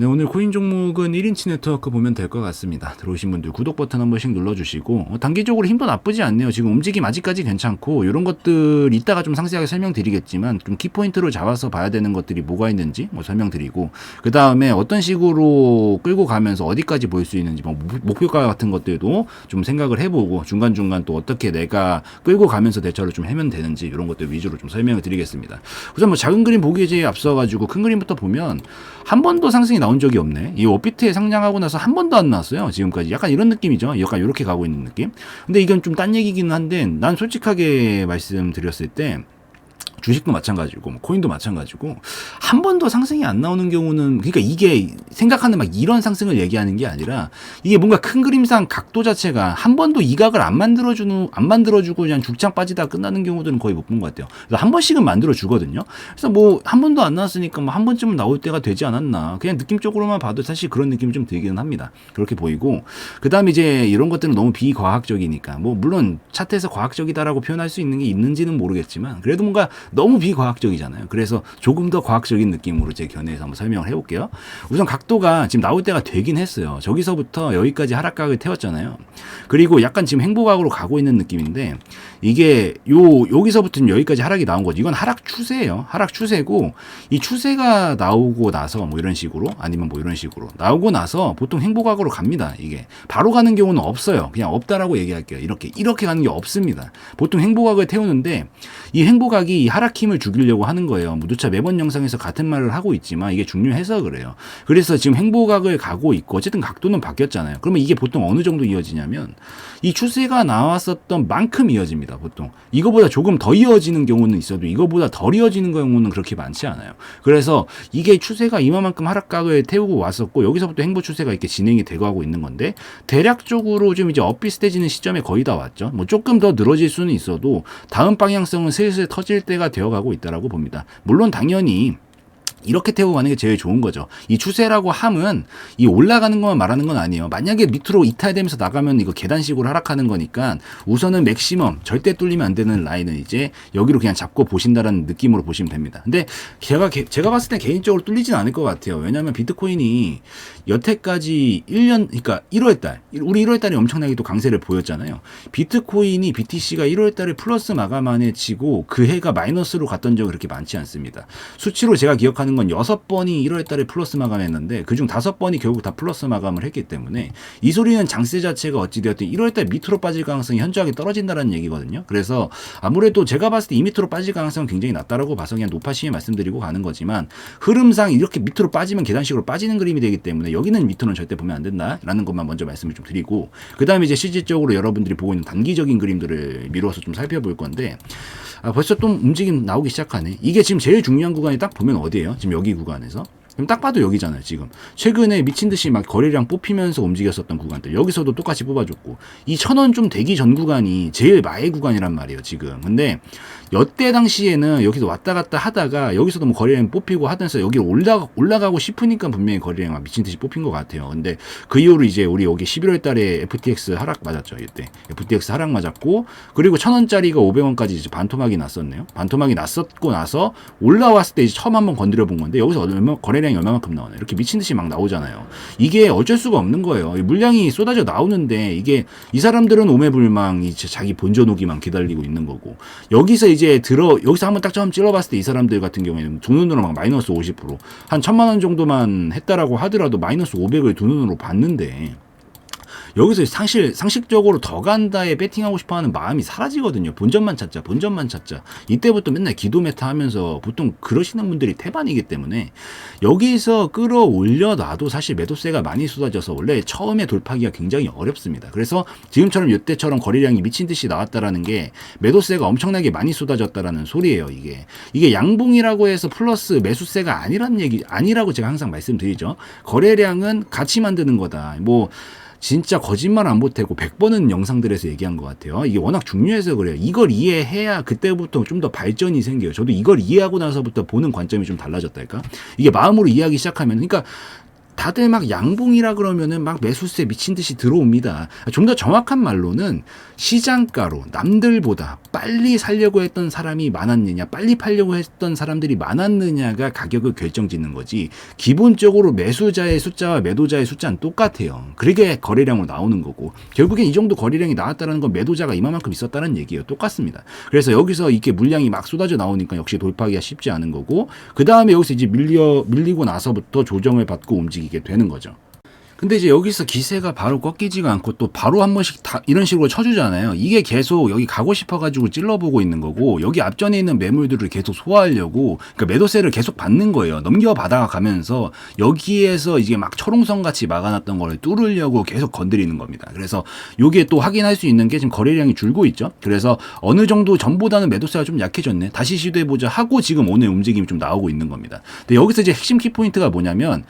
네, 오늘 코인 종목은 1인치 네트워크 보면 될 것 같습니다. 들어오신 분들 구독 버튼 한 번씩 눌러주시고 단기적으로 힘도 나쁘지 않네요. 지금 움직임 아직까지 괜찮고 이런 것들 이따가 좀 상세하게 설명드리겠지만 좀 키포인트로 잡아서 봐야 되는 것들이 뭐가 있는지 설명드리고 그 다음에 어떤 식으로 끌고 가면서 어디까지 보일 수 있는지 목표가 같은 것들도 좀 생각을 해보고 중간중간 또 어떻게 내가 끌고 가면서 대처를 좀 하면 되는지 이런 것들 위주로 좀 설명을 드리겠습니다. 우선 작은 그림 보기에 앞서가지고 큰 그림부터 보면 한 번도 상승이 나온 적이 없네. 이 업비트에 상장하고 나서 한 번도 안 나왔어요. 지금까지 약간 이런 느낌이죠. 약간 이렇게 가고 있는 느낌. 근데 이건 좀 딴 얘기긴 한데 난 솔직하게 말씀드렸을 때 주식도 마찬가지고 코인도 마찬가지고 한 번도 상승이 안 나오는 경우는 그러니까 이게 생각하는 이런 상승을 얘기하는 게 아니라 이게 뭔가 큰 그림상 각도 자체가 한 번도 이 각을 안 만들어주고 그냥 죽창 빠지다 끝나는 경우들은 거의 못 본 것 같아요. 그래서 한 번씩은 만들어주거든요. 그래서 한 번도 안 나왔으니까 한 번쯤은 나올 때가 되지 않았나. 그냥 느낌적으로만 봐도 사실 그런 느낌이 좀 들기는 합니다. 그렇게 보이고 그 다음에 이제 이런 것들은 너무 비과학적이니까 물론 차트에서 과학적이다라고 표현할 수 있는 게 있는지는 모르겠지만 그래도 뭔가 너무 비과학적이잖아요. 그래서 조금 더 과학적인 느낌으로 제 견해에서 한번 설명을 해볼게요. 우선 각도가 지금 나올 때가 되긴 했어요. 저기서부터 여기까지 하락각을 태웠잖아요. 그리고 약간 지금 행보각으로 가고 있는 느낌인데 이게 여기서부터 여기까지 하락이 나온 거지. 이건 하락 추세예요. 하락 추세고 이 추세가 나오고 나서 이런 식으로 아니면 이런 식으로 나오고 나서 보통 행보각으로 갑니다. 이게 바로 가는 경우는 없어요. 그냥 없다라고 얘기할게요. 이렇게 가는 게 없습니다. 보통 행보각을 태우는데 이 행보각이 이 하락 힘을 죽이려고 하는 거예요. 누차 매번 영상에서 같은 말을 하고 있지만 이게 중요해서 그래요. 그래서 지금 행보각을 가고 있고 어쨌든 각도는 바뀌었잖아요. 그러면 이게 보통 어느 정도 이어지냐면 이 추세가 나왔었던 만큼 이어집니다. 보통 이거보다 조금 더 이어지는 경우는 있어도 이거보다 덜 이어지는 경우는 그렇게 많지 않아요. 그래서 이게 추세가 이만큼 하락각을 태우고 왔었고 여기서부터 행보 추세가 이렇게 진행이 되고 하고 있는 건데 대략적으로 좀 이제 업비슷해지는 시점에 거의 다 왔죠. 조금 더 늘어질 수는 있어도 다음 방향성은 슬슬 터질 때가 되어가고 있다라고 봅니다. 물론 당연히 이렇게 태우고 가는 게 제일 좋은 거죠. 이 추세라고 함은 이 올라가는 것만 말하는 건 아니에요. 만약에 밑으로 이탈되면서 나가면 이거 계단식으로 하락하는 거니까 우선은 맥시멈 절대 뚫리면 안 되는 라인은 이제 여기로 그냥 잡고 보신다라는 느낌으로 보시면 됩니다. 근데 제가 봤을 때 개인적으로 뚫리진 않을 것 같아요. 왜냐하면 비트코인이 여태까지 1년 그러니까 1월달 우리 1월달에 엄청나게 또 강세를 보였잖아요. 비트코인이 BTC가 1월달에 플러스 마감안에 치고 그 해가 마이너스로 갔던 적이 그렇게 많지 않습니다. 수치로 제가 기억하는 건 6번이 1월달에 플러스 마감했는데 그중 5번이 결국 다 플러스 마감을 했기 때문에 이 소리는 장세 자체가 어찌되었든 1월달 밑으로 빠질 가능성이 현저하게 떨어진다는 얘기거든요. 그래서 아무래도 제가 봤을 때 이 밑으로 빠질 가능성은 굉장히 낮다라고 봐서 그냥 높아시에 말씀드리고 가는 거지만 흐름상 이렇게 밑으로 빠지면 계단식으로 빠지는 그림이 되기 때문에 여기는 밑으로는 절대 보면 안 된다라는 것만 먼저 말씀을 좀 드리고 그 다음에 이제 실질적으로 여러분들이 보고 있는 단기적인 그림들을 미루어서 좀 살펴볼 건데 벌써 또 움직임 나오기 시작하네. 이게 지금 제일 중요한 구간이 딱 보면 어디예요? 지금 여기 구간에서. 그럼 딱 봐도 여기잖아요, 지금. 최근에 미친 듯이 거래량 뽑히면서 움직였었던 구간들. 여기서도 똑같이 뽑아줬고. 이 1,000원 좀 되기 전 구간이 제일 마의 구간이란 말이에요, 지금. 근데 여태 당시에는 여기서 왔다 갔다 하다가 여기서도 거래량 뽑히고 하면서 여기 올라가고 싶으니까 분명히 거래량 미친 듯이 뽑힌 것 같아요. 근데 그 이후로 이제 우리 여기 11월 달에 FTX 하락 맞았죠, 이때. FTX 하락 맞았고, 그리고 1,000원짜리가 500원까지 이제 반토막이 났었네요. 반토막이 났었고 나서 올라왔을 때 이제 처음 한번 건드려 본 건데 여기서 거래량이 얼마만큼 나오나 이렇게 미친 듯이 나오잖아요. 이게 어쩔 수가 없는 거예요. 물량이 쏟아져 나오는데 이게 이 사람들은 오매불망 자기 본전오기만 기다리고 있는 거고 여기서 여기서 한번 딱 처음 찔러봤을 때 이 사람들 같은 경우에는 두 눈으로 마이너스 50%한 1,000만 원 정도만 했다라고 하더라도 마이너스 500을 두 눈으로 봤는데 여기서 상식적으로 더 간다에 배팅하고 싶어하는 마음이 사라지거든요. 본전만 찾자. 이때부터 맨날 기도 메타 하면서 보통 그러시는 분들이 태반이기 때문에 여기서 끌어올려놔도 사실 매도세가 많이 쏟아져서 원래 처음에 돌파하기가 굉장히 어렵습니다. 그래서 지금처럼 이때처럼 거래량이 미친 듯이 나왔다라는 게 매도세가 엄청나게 많이 쏟아졌다라는 소리예요. 이게 양봉이라고 해서 플러스 매수세가 아니라고 제가 항상 말씀드리죠. 거래량은 같이 만드는 거다. 진짜 거짓말 안 보태고 100번은 영상들에서 얘기한 것 같아요. 이게 워낙 중요해서 그래요. 이걸 이해해야 그때부터 좀 더 발전이 생겨요. 저도 이걸 이해하고 나서부터 보는 관점이 좀 달라졌달까? 이게 마음으로 이해하기 시작하면, 그러니까 다들 막 양봉이라 그러면은 막 매수세 미친 듯이 들어옵니다. 좀 더 정확한 말로는 시장가로 남들보다 빨리 살려고 했던 사람이 많았느냐, 빨리 팔려고 했던 사람들이 많았느냐가 가격을 결정짓는 거지, 기본적으로 매수자의 숫자와 매도자의 숫자는 똑같아요. 그게 거래량으로 나오는 거고, 결국엔 이 정도 거래량이 나왔다는 건 매도자가 이만큼 있었다는 얘기예요. 똑같습니다. 그래서 여기서 이렇게 물량이 막 쏟아져 나오니까 역시 돌파하기가 쉽지 않은 거고, 그 다음에 여기서 이제 밀리고 나서부터 조정을 받고 움직이게 되는 거죠. 근데 이제 여기서 기세가 바로 꺾이지가 않고 또 바로 한 번씩 다 이런 식으로 쳐주잖아요. 이게 계속 여기 가고 싶어가지고 찔러보고 있는 거고, 여기 앞전에 있는 매물들을 계속 소화하려고, 그러니까 매도세를 계속 받는 거예요. 넘겨받아 가면서 여기에서 이제 막 철옹성 같이 막아놨던 거를 뚫으려고 계속 건드리는 겁니다. 그래서 요게 또 확인할 수 있는 게 지금 거래량이 줄고 있죠. 그래서 어느 정도 전보다는 매도세가 좀 약해졌네, 다시 시도해보자 하고 지금 오늘 움직임이 좀 나오고 있는 겁니다. 근데 여기서 이제 핵심 키포인트가 뭐냐면,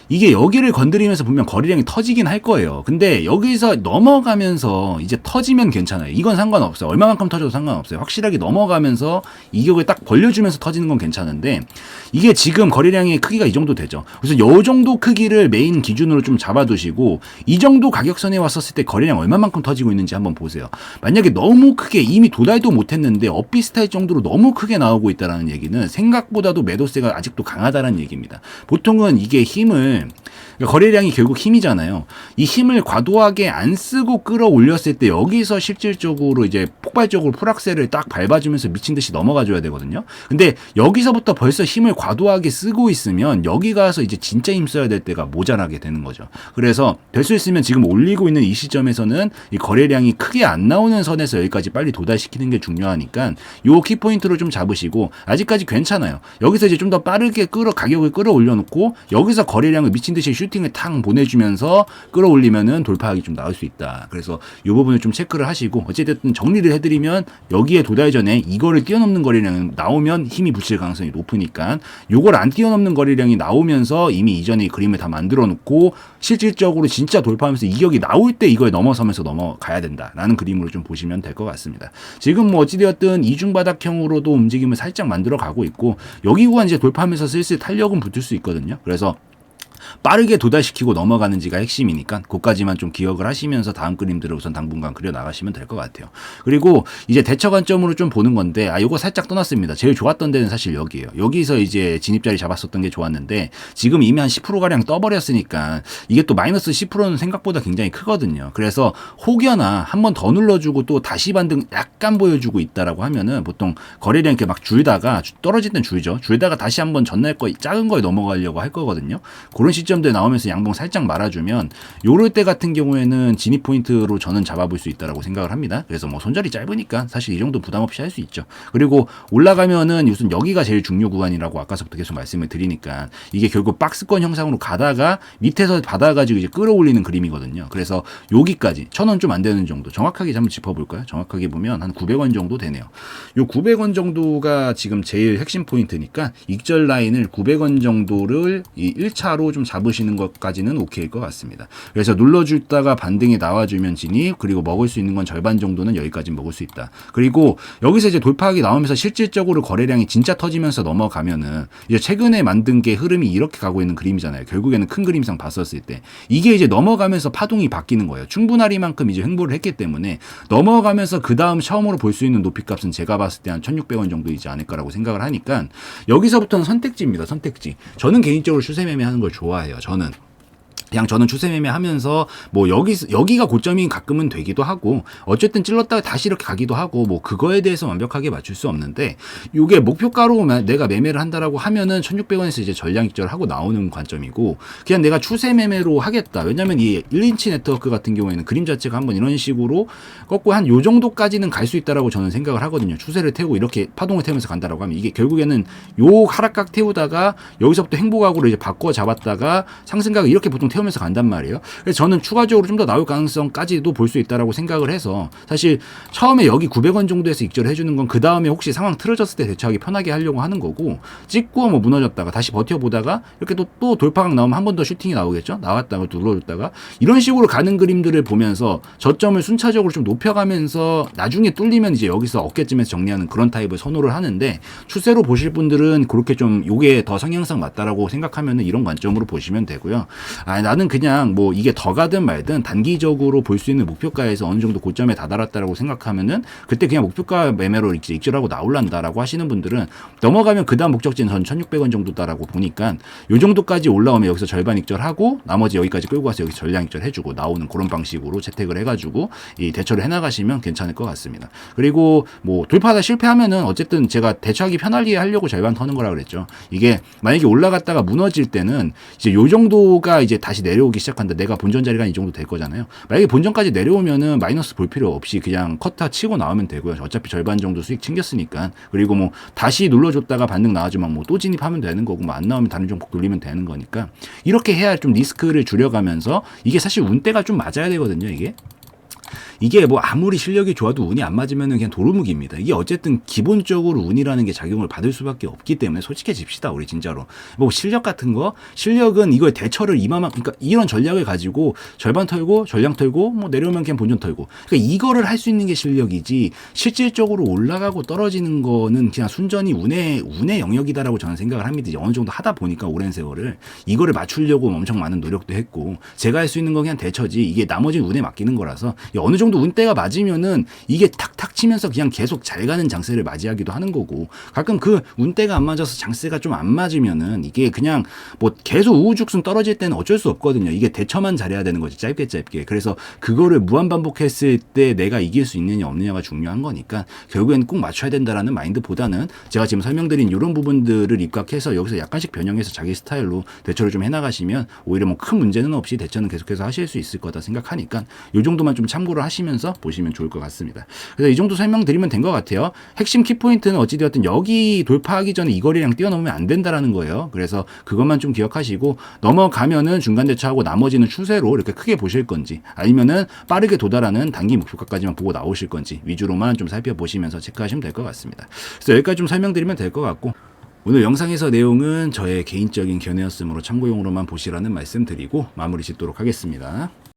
이게 여기를 건드리면서 보면 거래량이 터지긴 할 거예요. 근데 여기서 넘어가면서 이제 터지면 괜찮아요. 이건 상관없어요. 얼마만큼 터져도 상관없어요. 확실하게 넘어가면서 이격을 딱 벌려주면서 터지는 건 괜찮은데, 이게 지금 거래량의 크기가 이 정도 되죠. 그래서 이 정도 크기를 메인 기준으로 좀 잡아두시고, 이 정도 가격선에 왔었을 때 거래량 얼마만큼 터지고 있는지 한번 보세요. 만약에 너무 크게 이미 도달도 못했는데 엇비슷할 정도로 너무 크게 나오고 있다는 얘기는 생각보다도 매도세가 아직도 강하다는 얘기입니다. 보통은 이게 힘을, 그러니까 거래량이 결국 힘이잖아요. 이 힘을 과도하게 안 쓰고 끌어올렸을 때 여기서 실질적으로 이제 폭발적으로 풀악셀을 딱 밟아주면서 미친 듯이 넘어가줘야 되거든요. 근데 여기서부터 벌써 힘을 과도하게 쓰고 있으면 여기 가서 이제 진짜 힘 써야 될 때가 모자라게 되는 거죠. 그래서 될 수 있으면 지금 올리고 있는 이 시점에서는 이 거래량이 크게 안 나오는 선에서 여기까지 빨리 도달시키는 게 중요하니까 요 키포인트로 좀 잡으시고, 아직까지 괜찮아요. 여기서 이제 좀 더 빠르게 가격을 끌어올려 놓고 여기서 거래량을 미친 듯이 슈팅을 탕 보내주면서 끌어올리면은 돌파하기 좀 나올 수 있다. 그래서 이 부분을 좀 체크를 하시고, 어쨌든 정리를 해드리면 여기에 도달 전에 이거를 뛰어넘는 거래량이 나오면 힘이 붙일 가능성이 높으니까, 요걸 안 뛰어넘는 거래량이 나오면서 이미 이전에 그림을 다 만들어 놓고 실질적으로 진짜 돌파하면서 이격이 나올 때 이걸 넘어서면서 넘어가야 된다라는 그림으로 좀 보시면 될 것 같습니다. 지금 뭐 어찌되었든 이중바닥형으로도 움직임을 살짝 만들어 가고 있고, 여기 구간 이제 돌파하면서 슬슬 탄력은 붙을 수 있거든요. 그래서 빠르게 도달시키고 넘어가는지가 핵심이니까 그까지만 좀 기억을 하시면서 다음 그림들을 우선 당분간 그려 나가시면 될 것 같아요. 그리고 이제 대처 관점으로 좀 보는 건데, 요거 살짝 떠났습니다. 제일 좋았던 데는 사실 여기예요. 여기서 이제 진입자리 잡았었던 게 좋았는데, 지금 이미 한 10%가량 떠버렸으니까 이게 또 마이너스 10%는 생각보다 굉장히 크거든요. 그래서 혹여나 한 번 더 눌러주고 또 다시 반등 약간 보여주고 있다라고 하면은 보통 거래량 이렇게 막 줄다가 떨어질 땐 줄다가 다시 한번 전날 거 작은 거에 넘어가려고 할 거거든요. 그런 시점대 나오면서 양봉 살짝 말아주면 요럴 때 같은 경우에는 진입 포인트로 저는 잡아볼 수 있다라고 생각을 합니다. 그래서 뭐 손절이 짧으니까 사실 이 정도 부담 없이 할 수 있죠. 그리고 올라가면은 우선 여기가 제일 중요 구간이라고 아까서부터 계속 말씀을 드리니까, 이게 결국 박스권 형상으로 가다가 밑에서 받아가지고 이제 끌어올리는 그림이거든요. 그래서 여기까지 1,000원 좀 안 되는 정도, 정확하게 한번 짚어볼까요? 정확하게 보면 한 900원 정도 되네요. 요 900원 정도가 지금 제일 핵심 포인트니까 익절 라인을 900원 정도를 이 1차로 좀 잡으시는 것까지는 오케이일 것 같습니다. 그래서 눌러주다가 반등이 나와주면 진입, 그리고 먹을 수 있는 건 절반 정도는 여기까지 먹을 수 있다. 그리고 여기서 이제 돌파하기 나오면서 실질적으로 거래량이 진짜 터지면서 넘어가면은 이제 최근에 만든 게 흐름이 이렇게 가고 있는 그림이잖아요. 결국에는 큰 그림상 봤었을 때 이게 이제 넘어가면서 파동이 바뀌는 거예요. 충분하리만큼 이제 횡보를 했기 때문에 넘어가면서 그 다음 처음으로 볼 수 있는 높이값은 제가 봤을 때 한 1,600원 정도이지 않을까라고 생각을 하니까, 여기서부터는 선택지입니다. 선택지. 저는 개인적으로 추세 매매하는 걸 좋아해요. 저는 추세 매매하면서 뭐 여기가 고점이 가끔은 되기도 하고, 어쨌든 찔렀다가 다시 이렇게 가기도 하고, 뭐 그거에 대해서 완벽하게 맞출 수 없는데, 요게 목표가로 내가 매매를 한다라고 하면은 1,600원에서 이제 전량 익절을 하고 나오는 관점이고, 그냥 내가 추세 매매로 하겠다. 왜냐면 이 1인치 네트워크 같은 경우에는 그림 자체가 한번 이런 식으로 꺾고 한 요 정도까지는 갈 수 있다라고 저는 생각을 하거든요. 추세를 태우고 이렇게 파동을 태우면서 간다라고 하면 이게 결국에는 요 하락각 태우다가 여기서부터 행보각으로 이제 바꿔 잡았다가 상승각을 이렇게 보통 태워 버텨오면서 간단 말이에요. 그래서 저는 추가적으로 좀 더 나올 가능성까지도 볼 수 있다라고 생각을 해서 사실 처음에 여기 900원 정도에서 익절을 해주는 건 그 다음에 혹시 상황 틀어졌을 때 대처하기 편하게 하려고 하는 거고, 찍고 뭐 무너졌다가 다시 버텨보다가 이렇게 또 돌파각 나오면 한 번 더 슈팅이 나오겠죠. 나왔다가 눌러줬다가 이런 식으로 가는 그림들을 보면서 저점을 순차적으로 좀 높여가면서 나중에 뚫리면 이제 여기서 어깨쯤에서 정리하는 그런 타입을 선호를 하는데, 추세로 보실 분들은 그렇게 좀 요게 더 성향상 맞다라고 생각하면은 이런 관점으로 보시면 되고요. 나는 그냥 뭐 이게 더 가든 말든 단기적으로 볼 수 있는 목표가에서 어느 정도 고점에 다다랐다라고 생각하면은 그때 그냥 목표가 매매로 이제 익절하고 나올란다라고 하시는 분들은 넘어가면 그 다음 목적지는 전 1,600원 정도다라고 보니까 요 정도까지 올라오면 여기서 절반 익절하고 나머지 여기까지 끌고 가서 여기 전량 익절 해주고 나오는 그런 방식으로 채택을 해가지고 이 대처를 해나가시면 괜찮을 것 같습니다. 그리고 뭐 돌파하다 실패하면은 어쨌든 제가 대처하기 편하게 하려고 절반 터는 거라 그랬죠. 이게 만약에 올라갔다가 무너질 때는 이제 요 정도가 이제 다시 내려오기 시작한다. 내가 본전 자리가 이 정도 될 거잖아요. 만약에 본전까지 내려오면은 마이너스 볼 필요 없이 그냥 컷타 치고 나오면 되고요. 어차피 절반 정도 수익 챙겼으니까. 그리고 뭐 다시 눌러줬다가 반등 나와주면 뭐 또 진입하면 되는 거고, 뭐 안 나오면 다른 종목 돌리면 되는 거니까 이렇게 해야 좀 리스크를 줄여가면서, 이게 사실 운대가 좀 맞아야 되거든요. 이게 뭐 아무리 실력이 좋아도 운이 안 맞으면은 그냥 도루묵입니다. 이게 어쨌든 기본적으로 운이라는 게 작용을 받을 수밖에 없기 때문에 솔직해집시다, 우리 진짜로. 뭐 실력 같은 거, 실력은 이거에 대처를 그러니까 이런 전략을 가지고 절반 털고 전량 털고 뭐 내려오면 그냥 본전 털고, 그러니까 이거를 할 수 있는 게 실력이지, 실질적으로 올라가고 떨어지는 거는 그냥 순전히 운의 영역이다라고 저는 생각을 합니다. 이제 어느 정도 하다 보니까 오랜 세월을 이거를 맞추려고 엄청 많은 노력도 했고, 제가 할 수 있는 건 그냥 대처지, 이게 나머지는 운에 맡기는 거라서 어느 정도 운대가 맞으면은 이게 탁탁 치면서 그냥 계속 잘 가는 장세를 맞이하기도 하는 거고, 가끔 그 운대가 안 맞아서 장세가 좀 안 맞으면은 이게 그냥 뭐 계속 우후죽순 떨어질 때는 어쩔 수 없거든요. 이게 대처만 잘해야 되는 거지, 짧게. 그래서 그거를 무한 반복했을 때 내가 이길 수 있느냐 없느냐가 중요한 거니까 결국엔 꼭 맞춰야 된다라는 마인드보다는 제가 지금 설명드린 이런 부분들을 입각해서 여기서 약간씩 변형해서 자기 스타일로 대처를 좀 해나가시면 오히려 뭐 큰 문제는 없이 대처는 계속해서 하실 수 있을 거다 생각하니까 이 정도만 좀 참고를 하시면서 보시면 좋을 것 같습니다. 그래서 이 정도 설명드리면 된 것 같아요. 핵심 키포인트는 어찌되었든 여기 돌파하기 전에 이 거리랑 뛰어넘으면 안 된다라는 거예요. 그래서 그것만 좀 기억하시고, 넘어가면은 중간 대처하고 나머지는 추세로 이렇게 크게 보실 건지, 아니면은 빠르게 도달하는 단기 목표가까지만 보고 나오실 건지 위주로만 좀 살펴보시면서 체크하시면 될 것 같습니다. 그래서 여기까지 좀 설명드리면 될 것 같고, 오늘 영상에서 내용은 저의 개인적인 견해였으므로 참고용으로만 보시라는 말씀 드리고 마무리 짓도록 하겠습니다.